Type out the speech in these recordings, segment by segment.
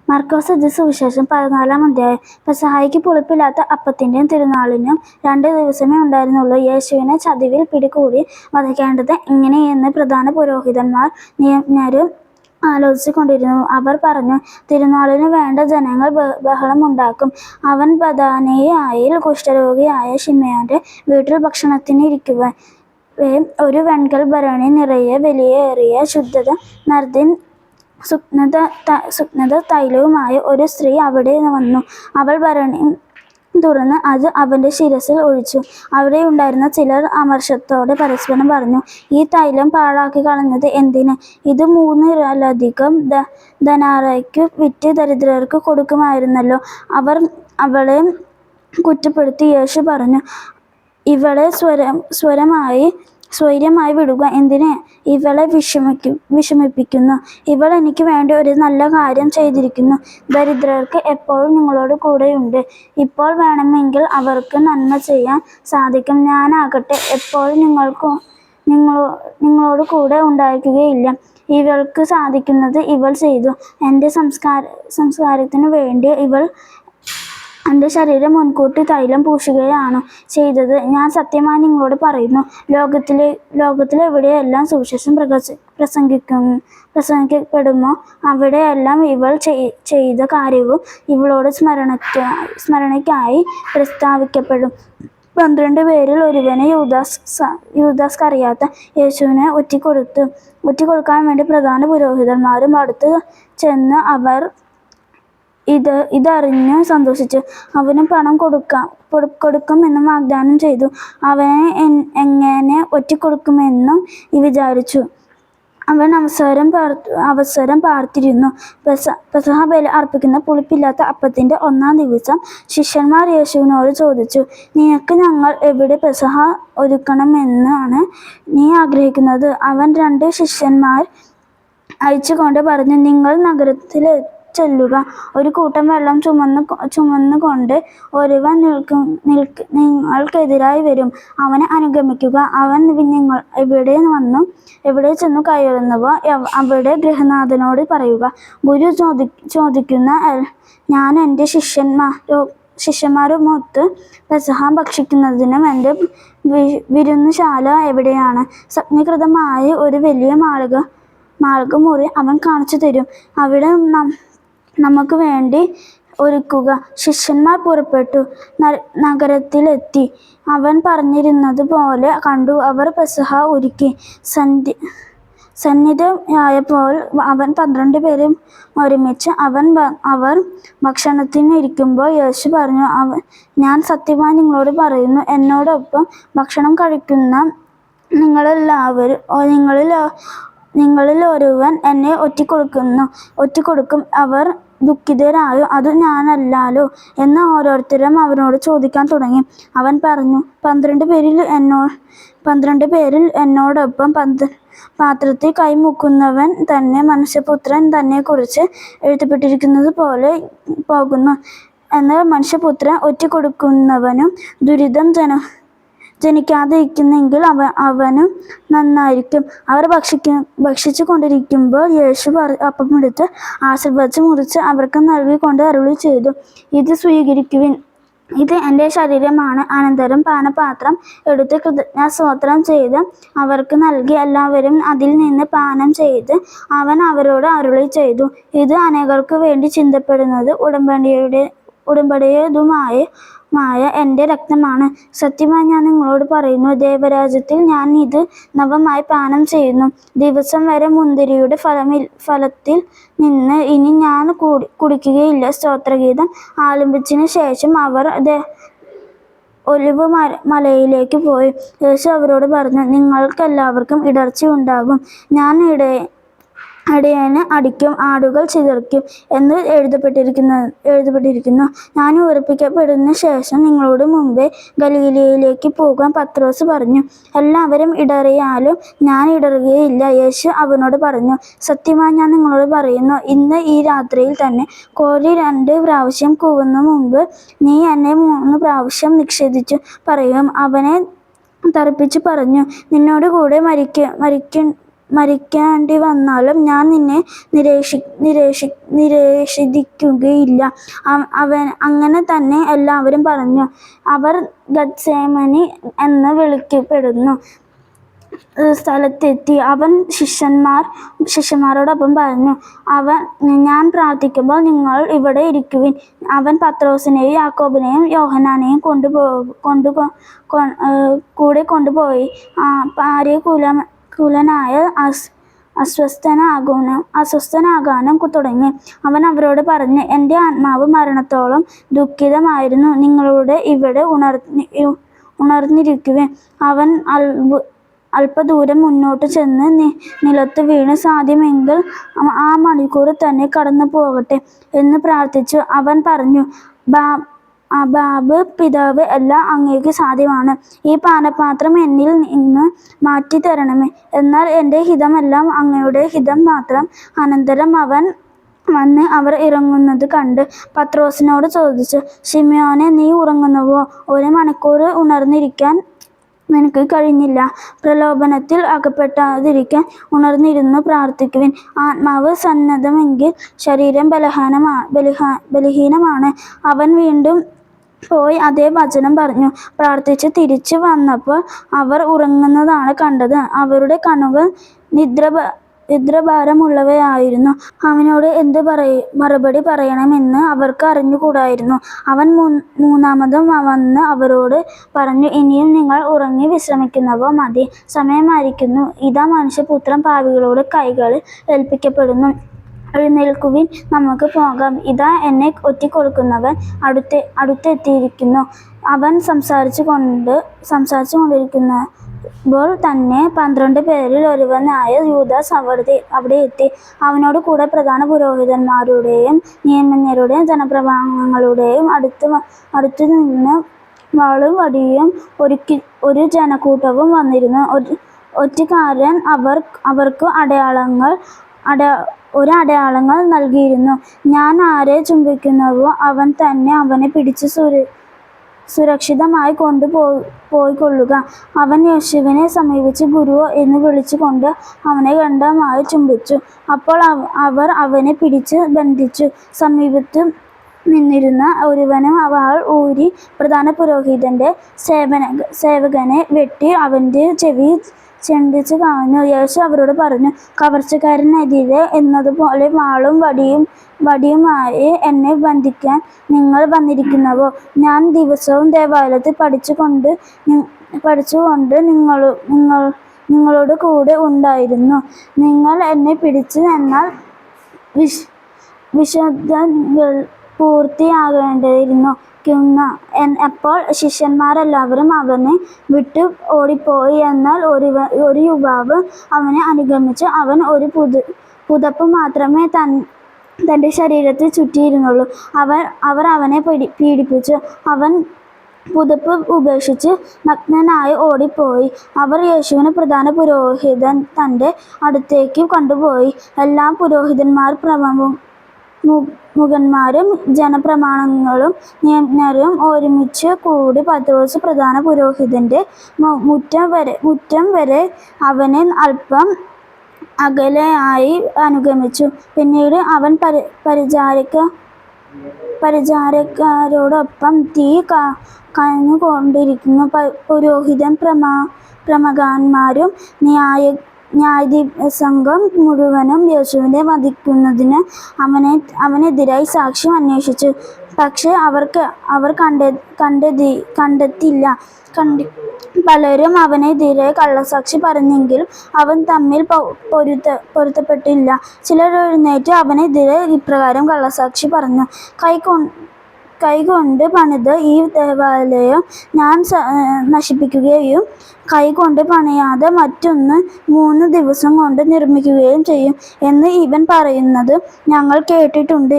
മർക്കോസ് സുവിശേഷം 14-ാം അധ്യായം. പെസഹായ്ക്ക് പുളിപ്പില്ലാത്ത അപ്പത്തിന്റെയും തിരുനാളിനും 2 ദിവസമേ ഉണ്ടായിരുന്നുള്ളൂ. യേശുവിനെ ചതിവിൽ പിടികൂടി വധിക്കേണ്ടത് എങ്ങനെയെന്ന് പ്രധാന പുരോഹിതന്മാർ നിയമജ്ഞരും ആലോചിച്ചു കൊണ്ടിരുന്നു. അവർ പറഞ്ഞു, തിരുനാളിനു വേണ്ട ജനങ്ങൾ ബഹളമുണ്ടാക്കും. അവൻ ബഥാനിയായിൽ കുഷ്ഠരോഗിയായ ശിമയോന്റെ വീട്ടിൽ ഭക്ഷണത്തിനിരിക്കവേ ഒരു വെൺകൽ ഭരണി നിറയെ വിലയേറിയ ശുദ്ധ നർദിൻ സുഗന്ധ തൈലവുമായി ഒരു സ്ത്രീ അവിടെ വന്നു. അവൾ ഭരണി തുറന്ന് അത് അവന്റെ ശിരസിൽ ഒഴിച്ചു. അവിടെ ഉണ്ടായിരുന്ന ചിലർ അമർഷത്തോടെ പരസ്പരം പറഞ്ഞു, ഈ തൈലം പാഴാക്കി കളഞ്ഞത് എന്തിന്? ഇത് 3 ധനാറയ്ക്കു വിറ്റ് ദരിദ്രർക്ക് കൊടുക്കുമായിരുന്നല്ലോ. അവർ അവളെ കുറ്റപ്പെടുത്തി. യേശു പറഞ്ഞു, ഇവളെ സ്വൈര്യമായി വിടുക. എന്തിന് ഇവളെ വിഷമിപ്പിക്കുന്നു? ഇവൾ എനിക്ക് വേണ്ടി ഒരു നല്ല കാര്യം ചെയ്തിരിക്കുന്നു. ദരിദ്രർക്ക് എപ്പോഴും നിങ്ങളോട് കൂടെയുണ്ട്. ഇപ്പോൾ വേണമെങ്കിൽ അവർക്ക് നന്മ ചെയ്യാൻ സാധിക്കും. ഞാനാകട്ടെ എപ്പോഴും നിങ്ങളോട് കൂടെ ഉണ്ടായിരിക്കുകയില്ല. ഇവൾക്ക് സാധിക്കുന്നത് ഇവൾ ചെയ്തു. എൻ്റെ സംസ്കാരത്തിനു വേണ്ടി ഇവൾ എൻ്റെ ശരീരം മുൻകൂട്ടി തൈലം പൂശുകയാണു ചെയ്തത്. ഞാൻ സത്യമായി നിങ്ങളോട് പറയുന്നു, ലോകത്തിലെവിടെയെല്ലാം സുവിശേഷം പ്രസംഗിക്കപ്പെടുമോ അവിടെയെല്ലാം ഇവൾ ചെയ്ത കാര്യവും ഇവളോട് സ്മരണയ്ക്കായി പ്രസ്താവിക്കപ്പെടും. 12 പേരിൽ ഒരുവനെ യൂദാസ്കറിയാത്ത യേശുവിനെ ഒറ്റിക്കൊടുക്കാൻ വേണ്ടി പ്രധാന പുരോഹിതന്മാരും അടുത്ത് ചെന്ന് അവർ ഇതറിഞ്ഞ് സന്തോഷിച്ചു. അവന് പണം കൊടുക്കുമെന്നും വാഗ്ദാനം ചെയ്തു. അവനെ എങ്ങനെ ഒറ്റിക്കൊടുക്കുമെന്നും വിചാരിച്ചു. അവൻ അവസരം പാർത്തിരുന്നു. പെസഹ ബലി അർപ്പിക്കുന്ന പുളിപ്പില്ലാത്ത അപ്പത്തിന്റെ 1-ാം ദിവസം ശിഷ്യന്മാർ യേശുവിനോട് ചോദിച്ചു, നിനക്ക് ഞങ്ങൾ എവിടെ പെസഹ ഒരുക്കണമെന്നാണ് നീ ആഗ്രഹിക്കുന്നത്? അവൻ 2 ശിഷ്യന്മാർ അയച്ചുകൊണ്ട് പറഞ്ഞു, നിങ്ങൾ നഗരത്തിൽ ചെല്ലുക. ഒരു കൂട്ടം വെള്ളം ചുമന്നുകൊണ്ട് ഒരുവൻ നിങ്ങൾക്കെതിരായി വരും. അവനെ അനുഗമിക്കുക. അവൻ നിങ്ങൾ എവിടെ ചെന്നു കയറുന്നുവോ അവിടെ ഗൃഹനാഥനോട് പറയുക, ഗുരു ചോദിക്കുന്ന ഞാൻ എൻ്റെ ശിഷ്യന്മാരുമൊത്ത് പെസഹ ഭക്ഷിക്കുന്നതിനും എൻ്റെ വിരുന്നുശാല എവിടെയാണ്? സജ്ജീകൃതമായ ഒരു വലിയ മാളികമുറി അവൻ കാണിച്ചു തരും. അവിടെ നമുക്ക് വേണ്ടി ഒരുക്കുക. ശിഷ്യന്മാർ പുറപ്പെട്ടു നഗരത്തിലെത്തി. അവൻ പറഞ്ഞിരുന്നത് പോലെ കണ്ടു. അവർ പെസഹ ഒരുക്കി. സന്ധ്യയായപ്പോൾ അവൻ 12 പേരും ഒരുമിച്ച് അവർ ഭക്ഷണത്തിനിരിക്കുമ്പോൾ യേശു പറഞ്ഞു, ഞാൻ സത്യമായി നിങ്ങളോട് പറയുന്നു, എന്നോടൊപ്പം ഭക്ഷണം കഴിക്കുന്ന നിങ്ങളിൽ ഒരുവൻ എന്നെ ഒറ്റിക്കൊടുക്കും. അവർ ദുഃഖിതരായോ? അത് ഞാനല്ലല്ലോ എന്ന് ഓരോരുത്തരും അവനോട് ചോദിക്കാൻ തുടങ്ങി. അവൻ പറഞ്ഞു, 12 പേരിൽ എന്നോടൊപ്പം പാത്രത്തിൽ കൈമുക്കുന്നവൻ തന്നെ മനുഷ്യപുത്രൻ തന്നെക്കുറിച്ച് എഴുതപ്പെട്ടിരിക്കുന്നത് പോലെ പോകുന്നു. എന്നാൽ മനുഷ്യപുത്രൻ ഒറ്റിക്കൊടുക്കുന്നവനും ദുരിതം ജനിക്കാതിരിക്കുന്നെങ്കിൽ അവനും നന്നായിരിക്കും. അവർ ഭക്ഷിച്ചു കൊണ്ടിരിക്കുമ്പോൾ യേശു അപ്പമെടുത്ത് ആശീർവദിച്ച് മുറിച്ച് അവർക്ക് നൽകിക്കൊണ്ട് അരുളി ചെയ്തു, ഇത് സ്വീകരിക്കുവിൻ. ഇത് എൻ്റെ ശരീരമാണ്. അനന്തരം പാനപാത്രം എടുത്ത് കൃതജ്ഞതാസ്തോത്രം ചെയ്ത് അവർക്ക് നൽകി. എല്ലാവരും അതിൽ നിന്ന് പാനം ചെയ്ത് അവൻ അവരോട് അരുളി ചെയ്തു, ഇത് അനേകർക്കു വേണ്ടി ചിന്തപ്പെടുന്നത് ഉടമ്പടിയുടേതുമായ എൻ്റെ രക്തമാണ്. സത്യമായി ഞാൻ നിങ്ങളോട് പറയുന്നു, ദൈവരാജ്യത്തിൽ ഞാൻ ഇത് നവമായി പാനം ചെയ്യുന്നു. ദിവസം വരെ മുന്തിരിയുടെ ഫലത്തിൽ നിന്ന് ഇനി ഞാൻ കുടിക്കുകയില്ല. സ്തോത്രഗീതം ആലപിച്ചതിനു ശേഷം അവർ ഒലിവ് മലയിലേക്ക് പോയി. യേശു അവരോട് പറഞ്ഞു, നിങ്ങൾക്കെല്ലാവർക്കും ഇടർച്ചയുണ്ടാകും. ഞാൻ ഇടയനെ അടിക്കും, ആടുകൾ ചിതറിക്കും എന്ന് എഴുതപ്പെട്ടിരിക്കുന്നു. ഞാൻ ഉയർപ്പിക്കപ്പെടുന്ന ശേഷം നിങ്ങളുടെ മുമ്പേ ഗലീലയിലേക്ക് പോകാൻ പത്രോസ് പറഞ്ഞു. എല്ലാവരും ഇടറിയാലും ഞാൻ ഇടറുകയില്ല. യേശു അവനോട് പറഞ്ഞു, സത്യമായി ഞാൻ നിങ്ങളോട് പറയുന്നു, ഇന്ന് ഈ രാത്രിയിൽ തന്നെ കോഴി 2 പ്രാവശ്യം കൂവുന്ന മുമ്പ് നീ എന്നെ 3 പ്രാവശ്യം നിഷേധിച്ചു പറയും. അവനെ തറപ്പിച്ചു പറഞ്ഞു, നിന്നോട് കൂടെ മരിക്കേണ്ടി വന്നാലും ഞാൻ നിന്നെ നിരേഷിക്കുകയില്ല. അവൻ അങ്ങനെ തന്നെ എല്ലാവരും പറഞ്ഞു. അവർ ഗത്സേമനി എന്ന് വിളിക്കപ്പെടുന്ന സ്ഥലത്തെത്തി. അവൻ ശിഷ്യന്മാരോടൊപ്പം പറഞ്ഞു, ഞാൻ പ്രാർത്ഥിക്കുമ്പോൾ നിങ്ങൾ ഇവിടെ ഇരിക്കുവിൻ. അവൻ പത്രോസിനെയും യാക്കോബിനെയും യോഹന്നാനെയും കൂടെ കൊണ്ടുപോയി. ഭാര്യകുലനായ അസ്വസ്ഥനാകാനും തുടങ്ങി. അവൻ അവരോട് പറഞ്ഞു, എൻ്റെ ആത്മാവ് മരണത്തോളം ദുഃഖിതമായിരുന്നു. നിങ്ങളുടെ ഇവിടെ ഉണർന്നിരിക്കുവിൻ. അവൻ അല്പദൂരം മുന്നോട്ട് ചെന്ന് നിലത്ത് വീണ്, സാധ്യമെങ്കിൽ ആ മണിക്കൂർ തന്നെ കടന്നു പോകട്ടെ എന്ന് പ്രാർത്ഥിച്ചു. അവൻ പറഞ്ഞു, പിതാവ്, എല്ലാം അങ്ങേക്ക് സാധ്യമാണ്. ഈ പാനപാത്രം എന്നിൽ നിന്ന് മാറ്റി തരണമേ. എന്നാൽ എൻ്റെ ഹിതമല്ല, അങ്ങയുടെ ഹിതം മാത്രം. അനന്തരം അവൻ വന്ന് അവർ ഇറങ്ങുന്നത് കണ്ട് പത്രോസിനോട് ചോദിച്ചു, ശിമയോനെ, നീ ഉറങ്ങുന്നുവോ? 1 മണിക്കൂർ ഉണർന്നിരിക്കാൻ നിനക്ക് കഴിഞ്ഞില്ല? പ്രലോഭനത്തിൽ അകപ്പെടാതിരിക്കാൻ ഉണർന്നിരുന്നു പ്രാർത്ഥിക്കുവിൻ. ആത്മാവ് സന്നദ്ധമെങ്കിൽ ശരീരം ബലഹീനമാണ്. അവൻ വീണ്ടും പോയി അതേ വചനം പറഞ്ഞു. പ്രാർത്ഥിച്ച് തിരിച്ചു വന്നപ്പോൾ അവർ ഉറങ്ങുന്നതാണ് കണ്ടത്. അവരുടെ കണ്ണുകൾ നിദ്രാഭാരമുള്ളവയായിരുന്നു. അവനോട് എന്ത് മറുപടി പറയണമെന്ന് അവർക്ക് അറിഞ്ഞുകൂടായിരുന്നു. അവൻ മൂന്നാമതും വന്ന് അവരോട് പറഞ്ഞു, ഇനിയും നിങ്ങൾ ഉറങ്ങി വിശ്രമിക്കുന്നവോ മതി. സമയമായിരിക്കുന്നു. ഇതാ മനുഷ്യപുത്രൻ പാപികളുടെ കൈകളിൽ ഏൽപ്പിക്കപ്പെടുന്നു. എഴുന്നേൽക്കുവിൻ, നമുക്ക് പോകാം. ഇതാ എന്നെ ഒറ്റിക്കൊടുക്കുന്നവൻ അടുത്തെത്തിയിരിക്കുന്നു. അവൻ സംസാരിച്ചുകൊണ്ടിരിക്കുമ്പോൾ തന്നെ 12 പേരിൽ ഒരുവനായ യൂദാസ് അവിടെ എത്തി. അവനോട് കൂടെ പ്രധാന പുരോഹിതന്മാരുടെയും നിയമജ്ഞരുടെയും ജനപ്രമാണികളുടെയും അടുത്തു നിന്ന് വാളും വടിയും ഒരു ജനക്കൂട്ടവും വന്നിരുന്നു. ഒറ്റുകാരൻ അവർക്ക് അടയാളങ്ങൾ നൽകിയിരുന്നു. ഞാൻ ആരെ ചുംബിക്കുന്നുവോ അവൻ തന്നെ അവനെ പിടിച്ച് സുരക്ഷിതമായി പോയിക്കൊള്ളുക. അവൻ യേശുവിനെ സമീപിച്ച് ഗുരുവോ എന്ന് വിളിച്ചുകൊണ്ട് അവനെ ഗണ്ഡമായി ചുംബിച്ചു. അപ്പോൾ അവർ അവനെ പിടിച്ച് ബന്ധിച്ചു. സമീപത്ത് നിന്നിരുന്ന ഒരുവനും വാൾ ഊരി പ്രധാന പുരോഹിതന്റെ സേവകനെ വെട്ടി അവന്റെ ചെവി ചെണ്ടിച്ചു കളഞ്ഞു. യേശു അവരോട് പറഞ്ഞു, കവർച്ചക്കാരനെതിരെ എന്നതുപോലെ വാളും വടിയുമായി എന്നെ ബന്ധിക്കാൻ നിങ്ങൾ വന്നിരിക്കുന്നുവോ? ഞാൻ ദിവസവും ദേവാലയത്തിൽ പഠിച്ചുകൊണ്ട് നിങ്ങളോട് കൂടെ ഉണ്ടായിരുന്നു. നിങ്ങൾ എന്നെ പിടിച്ചു. എന്നാൽ വിശുദ്ധകൾ പൂർത്തിയാകേണ്ടിയിരുന്നു. അപ്പോൾ ശിഷ്യന്മാരെല്ലാവരും അവനെ വിട്ട് ഓടിപ്പോയി. എന്നാൽ ഒരു യുവാവ് അവനെ അനുഗമിച്ചു. അവൻ ഒരു പുതപ്പ് മാത്രമേ തൻ്റെ ശരീരത്തിൽ ചുറ്റിയിരുന്നുള്ളൂ. അവർ അവനെ പീഡിപ്പിച്ചു. അവൻ പുതപ്പ് ഉപേക്ഷിച്ച് നഗ്നനായി ഓടിപ്പോയി. അവർ യേശുവിനെ പ്രധാന പുരോഹിതൻ തൻ്റെ അടുത്തേക്ക് കൊണ്ടുപോയി. എല്ലാ മുഖന്മാരും ജനപ്രമാണികളും നിയമജ്ഞരും ഒരുമിച്ച് കൂടി പത്രോസ് പ്രധാന പുരോഹിതന്റെ മുറ്റം വരെ അവനെ അല്പം അകലെയായി അനുഗമിച്ചു. പിന്നീട് അവൻ പരിചാരകരോടൊപ്പം തീ കഞ്ഞുകൊണ്ടിരിക്കുന്നു. പുരോഹിതൻ പ്രമുഖന്മാരും ന്യായാധിപസംഘം മുഴുവനും യേശുവിനെ വധിക്കുന്നതിന് അവനെതിരായി സാക്ഷ്യം അന്വേഷിച്ചു. പക്ഷേ അവർ കണ്ടെത്തിയില്ല. പലരും അവനെതിരെ കള്ളസാക്ഷി പറഞ്ഞെങ്കിലും അവൻ തമ്മിൽ പൊരുത്തപ്പെട്ടില്ല. ചിലർ എഴുന്നേറ്റ് അവനെതിരെ ഇപ്രകാരം കള്ളസാക്ഷി പറഞ്ഞു, കൈകൊണ്ട് പണിത ഈ ദേവാലയം ഞാൻ നശിപ്പിക്കുകയും കൈകൊണ്ട് പണിയാതെ മറ്റൊന്ന് 3 ദിവസം കൊണ്ട് നിർമ്മിക്കുകയും ചെയ്യും എന്ന് ഇവൻ പറയുന്നത് ഞങ്ങൾ കേട്ടിട്ടുണ്ട്.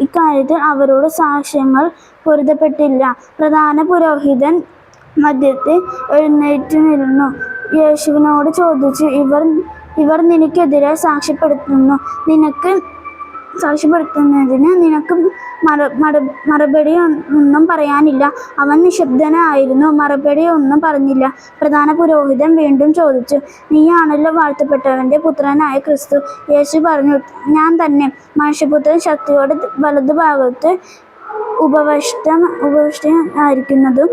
ഇക്കാര്യത്തിൽ അവരോട് സാക്ഷ്യങ്ങൾ പൊരുത്തപ്പെട്ടില്ല. പ്രധാന പുരോഹിതൻ മധ്യത്തിൽ എഴുന്നേറ്റ് നിന്നു യേശുവിനോട് ചോദിച്ചു, ഇവർ നിനക്കെതിരെ സാക്ഷ്യപ്പെടുത്തുന്നു. നിനക്ക് സാക്ഷ്യപ്പെടുത്തുന്നതിന് നിനക്ക് മറുപടി ഒന്നും പറയാനില്ല. അവൻ നിശബ്ദനായിരുന്നു, മറുപടി ഒന്നും പറഞ്ഞില്ല. പ്രധാന പുരോഹിതൻ വീണ്ടും ചോദിച്ചു, നീയാണല്ലോ വാഴ്ത്തപ്പെട്ടവന്റെ പുത്രനായ ക്രിസ്തു? യേശു പറഞ്ഞു, ഞാൻ തന്നെ. മനുഷ്യപുത്രൻ ശക്തിയോടെ വലതുഭാഗത്ത് ഉപവിഷ്ടനായിരിക്കുന്നതും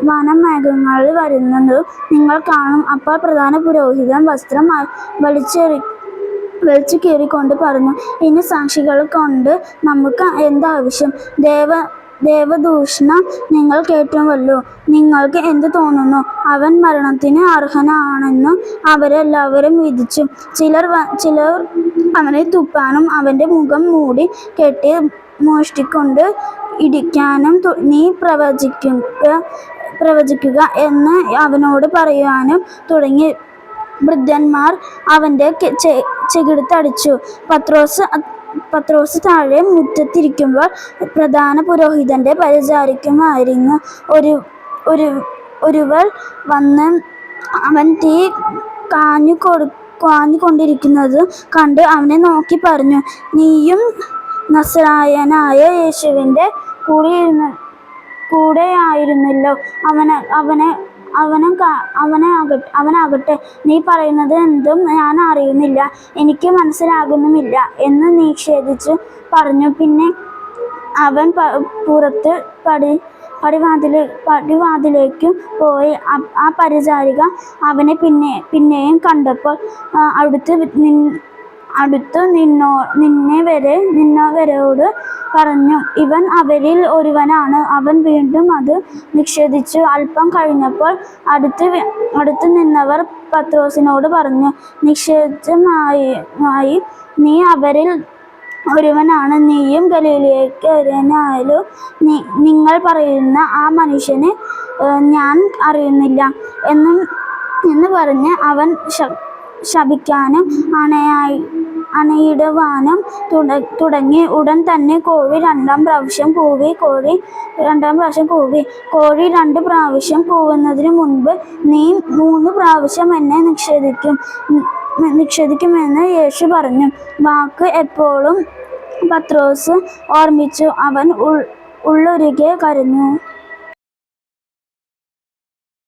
വനമേഘങ്ങളിൽ വരുന്നതും നിങ്ങൾ കാണും. അപ്പോൾ പ്രധാന പുരോഹിതൻ വസ്ത്രം വലിച്ചു കീറിക്കൊണ്ട് പറഞ്ഞു, ഇനി സാക്ഷികളെ കൊണ്ട് നമുക്ക് എന്താവശ്യം? ദേവദൂഷണം നിങ്ങൾ കേട്ടുവല്ലോ. നിങ്ങൾക്ക് എന്ത് തോന്നുന്നു? അവൻ മരണത്തിന് അർഹനാണെന്ന് അവരെല്ലാവരും വിധിച്ചു. ചിലർ അവനെ തുപ്പാനും അവന്റെ മുഖം മൂടി കെട്ടി മോഷ്ടിക്കൊണ്ട് ഇടിക്കാനും നീ പ്രവചിക്കുക എന്ന് അവനോട് പറയാനും തുടങ്ങി. വൃദ്ധന്മാർ അവന്റെ ചെകിടത്തടിച്ചു. പത്രോസ് താഴെ മുറ്റത്തിരിക്കുമ്പോൾ പ്രധാന പുരോഹിതന്റെ പരിചാരികമായിരുന്ന ഒരുവൾ വന്ന് അവൻ തീ കാഞ്ഞുകൊണ്ടിരിക്കുന്നത് കണ്ട് അവനെ നോക്കി പറഞ്ഞു, നീയും നസറായനായ യേശുവിന്റെ കൂടെയായിരുന്നല്ലോ. അവനാകട്ടെ, നീ പറയുന്നത് എന്തും ഞാൻ അറിയുന്നില്ല, എനിക്ക് മനസ്സിലാകുന്നുമില്ല എന്ന് നിഷേധിച്ചു പറഞ്ഞു. പിന്നെ അവൻ പുറത്ത് പടിവാതിലേക്ക് പോയി. ആ പരിചാരിക അവനെ പിന്നെയും കണ്ടപ്പോൾ അടുത്തു നിന്നവരോട് പറഞ്ഞു, ഇവൻ അവരിൽ ഒരുവനാണ്. അവൻ വീണ്ടും അത് നിഷേധിച്ചു. അല്പം കഴിഞ്ഞപ്പോൾ അടുത്തു നിന്നവർ പത്രോസിനോട് പറഞ്ഞു, നിശ്ചയമായി നീ അവരിൽ ഒരുവനാണ്. നീയും ഗലീലയക്കാരനായല്ലോ. നിങ്ങൾ പറയുന്ന ആ മനുഷ്യനെ ഞാൻ അറിയുന്നില്ല എന്ന് പറഞ്ഞ് അവൻ ശപിക്കാനും അണയിടുവാനും തുടങ്ങി. ഉടൻ തന്നെ കോഴി രണ്ടാം പ്രാവശ്യം കൂവി. കോഴി 2 പ്രാവശ്യം കൂവുന്നതിന് മുൻപ് നീ 3 പ്രാവശ്യം എന്നെ നിഷേധിക്കുമെന്ന് യേശു പറഞ്ഞു. വാക്ക് എപ്പോഴും പത്രോസ് ഓർമ്മിച്ചു. അവൻ ഉള്ളുരുകെ കരഞ്ഞു.